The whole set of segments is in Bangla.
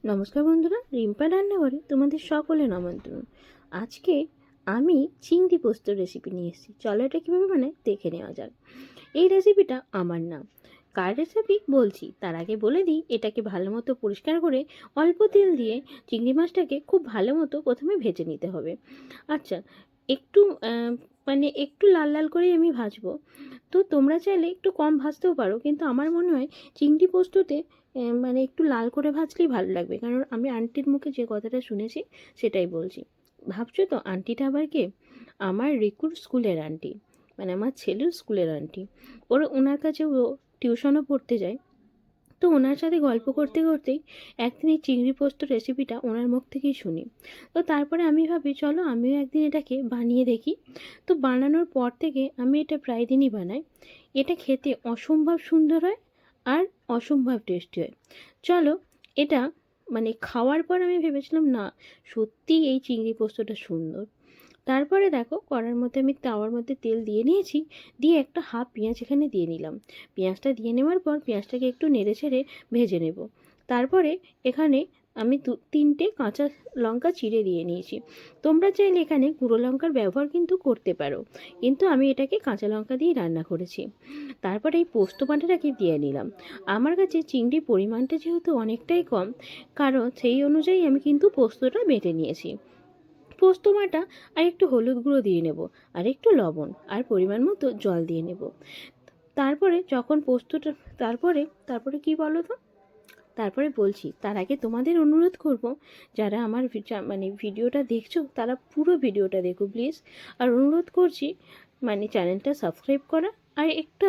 নমস্কার বন্ধুরা, রিম্পা রান্নাঘরে তোমাদের সকলের আমন্ত্রণ। আজকে আমি চিংড়ি পোস্ত রেসিপি নিয়ে এসেছি। চলো এটা কীভাবে বানাই দেখে নেওয়া যাক। এই রেসিপিটা আমার না, কার রেসিপি বলছি তার আগে বলে দিই, এটাকে ভালো মতো পরিষ্কার করে অল্প তেল দিয়ে চিংড়ি মাছটাকে খুব ভালো মতো প্রথমে ভেজে নিতে হবে। আচ্ছা, একটু একটু লাল লাল করেই আমি ভাজবো। তো তোমরা চাইলে একটু কম ভাজতেও পারো, কিন্তু আমার মনে হয় চিংড়ি পোস্ততে একটু লাল করে ভাজলেই ভালো লাগবে, কারণ আমি আন্টির মুখে যে কথাটা শুনেছি সেটাই বলছি। ভাবছো তো আন্টিটা আবার কে? আমার রিকুর স্কুলের আন্টি, আমার ছেলের স্কুলের আন্টি। ওনার কাছে ও টিউশনও পড়তে যায়। তো ওনার সাথে গল্প করতে করতেই একদিন এই চিংড়ি পোস্ত রেসিপিটা ওনার মুখ থেকেই শুনি। তো তারপরে আমি ভাবি চলো আমিও একদিন এটাকে বানিয়ে দেখি। তো বানানোর পর থেকে আমি এটা প্রায় দিনই বানাই। এটা খেতে অসম্ভব সুন্দর হয় আর অসম্ভব টেস্টি হয়। চলো এটা খাওয়ার পর আমি ভেবেছিলাম না, সত্যি এই চিংড়ি পোস্তটা সুন্দর। তারপরে দেখো কড়ার মধ্যে আমি তাওয়ার মধ্যে তেল দিয়ে নিয়েছি, দিয়ে একটা হাফ পেঁয়াজ এখানে দিয়ে নিলাম। পেঁয়াজটা দিয়ে নেওয়ার পর পেঁয়াজটাকে একটু নেড়ে ছেড়ে ভেজে নেব। তারপরে এখানে আমি তিনটে কাঁচা লঙ্কা চিড়ে দিয়ে নিয়েছি। তোমরা চাইলে এখানে গুঁড়ো লঙ্কার ব্যবহার কিন্তু করতে পারো, কিন্তু আমি এটাকে কাঁচা লঙ্কা দিয়ে রান্না করেছি। তারপরে এই পোস্ত বাটাটাকে দিয়ে নিলাম। আমার কাছে চিংড়ির পরিমাণটা যেহেতু অনেকটাই কম, কারণ সেই অনুযায়ী আমি কিন্তু পোস্তটা বেটে নিয়েছি। পোস্ত বাটা আর একটু হলুদ গুঁড়ো দিয়ে নেব, আর একটু লবণ আর পরিমাণ মতো জল দিয়ে নেব। তারপরে যখন পোস্তটা তারপরে তারপরে কি বলো তো, তারপরে বলছি তার আগে তোমাদের অনুরোধ করব, যারা আমার ভিডিওটা দেখছো তারা পুরো ভিডিওটা দেখো প্লিজ। আর অনুরোধ করছি চ্যানেলটা সাবস্ক্রাইব করা আর একটা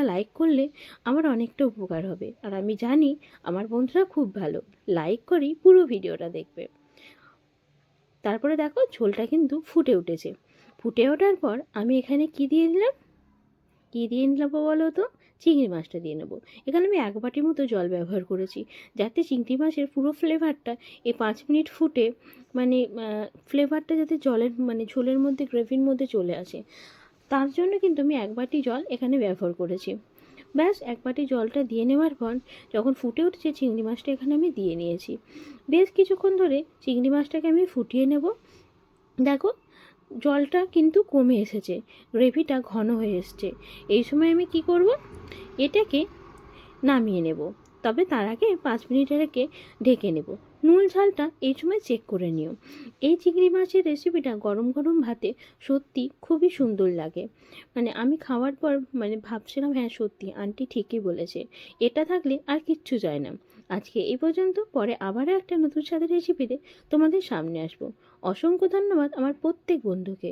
লাইক করলে আমার অনেকটা উপকার হবে। আর আমি জানি আমার বন্ধুরা খুব ভালো, লাইক করেই পুরো ভিডিওটা দেখবে। তারপরে দেখো ঝোলটা কিন্তু ফুটে উঠেছে। ফুটে ওঠার পর আমি এখানে কি দিয়ে নিলাম বলো তো, চিংড়ি মাছটা দিয়ে নেবো। এখানে আমি 1 বাটির মতো জল ব্যবহার করেছি, যাতে চিংড়ি মাছের পুরো ফ্লেভারটা এই 5 মিনিট ফুটে ফ্লেভারটা যাতে জলের ঝোলের মধ্যে গ্রেভির মধ্যে চলে আসে। তার জন্য কিন্তু আমি 1 বাটি জল এখানে ব্যবহার করেছি। ব্যাস 1 বাটি জলটা দিয়ে নেওয়ার পর যখন ফুটে উঠছে চিংড়ি মাছটা এখানে আমি দিয়ে নিয়েছি। বেশ কিছুক্ষণ ধরে চিংড়ি মাছটাকে আমি ফুটিয়ে নেব। দেখো জলটা কিন্তু কমে এসেছে, গ্রেভিটা ঘন হয়ে এসছে। এই সময় আমি কি করব, এটাকে নামিয়ে নেব। তবে তার আগে 5 মিনিট এটাকে ঢেকে নেব। নুন ঝালটা এই সময় চেক করে নিও। এই চিংড়ি মাছের রেসিপিটা গরম গরম ভাতে সত্যি খুবই সুন্দর লাগে। আমি খাওয়ার পর ভাবছিলাম হ্যাঁ সত্যি আন্টি ঠিকই বলেছে, এটা থাকলে আর কিচ্ছু যায় না। আজকে এই পর্যন্ত, পরে আবারও একটা নতুন স্বাদের রেসিপিতে তোমাদের সামনে আসবো। অসংখ্য ধন্যবাদ আমার প্রত্যেক বন্ধুকে।